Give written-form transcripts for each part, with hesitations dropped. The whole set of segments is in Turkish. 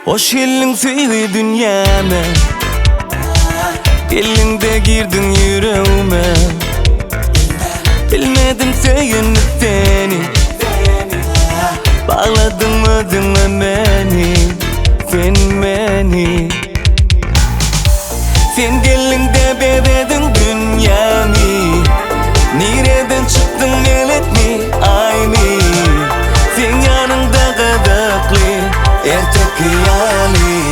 Hoş geldin söyle dünyama, elinde girdin yüreğime. Bilmedim söyünüp seni, bağladın mı beni, sen beni. Sen geldin de beredin dünyamı, nereden çıktın melek mi, ay mi? Sen yanımda kadaklı, erkek yani.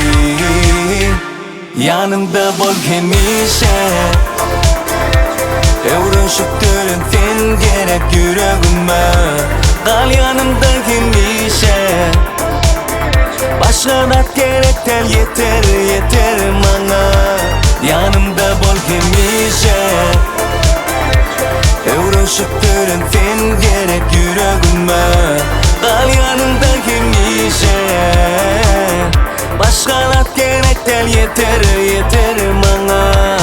Yanımda bol hemişe, uğraşıp durun sen gerek yüreğime. Kal yanımda hemişe, başka da gerek değil, yeter yeter bana. Yanımda bol hemişe, uğraşıp durun sen gerek yüreğime. Kal yanımda hemişe, başka da gerek değil, yeter yeter bana.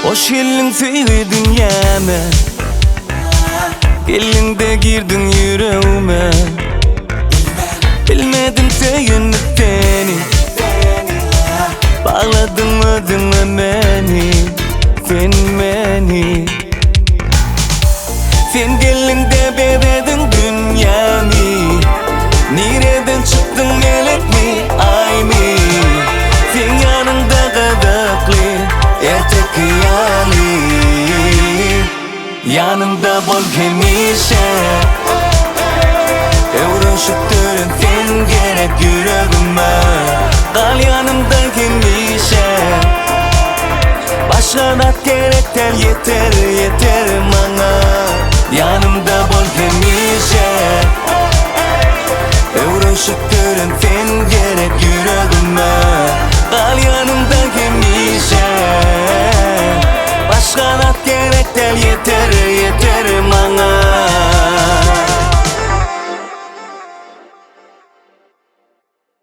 Hoş geldin söyle dünyama, elinde girdin yüreğime. Bilmedim söyünüp seni, bağladın mı beni, sen beni. Sen geldin de beredin dünyamı, nereden çıktın melek mi, ay mi? Sen yanımda kadaklı, erkek yani. Yanımda bol hemişe, uğraşıp durun sen gerek yüreğime. Kal yanımda hemişe, başka da gerek değil, yeter yeter bana. Yanımda bol hemişe, uğraşıp durun sen gerek yüreğime. Kal yanımda hemişe, başka da gerek değil, yeter yeter bana.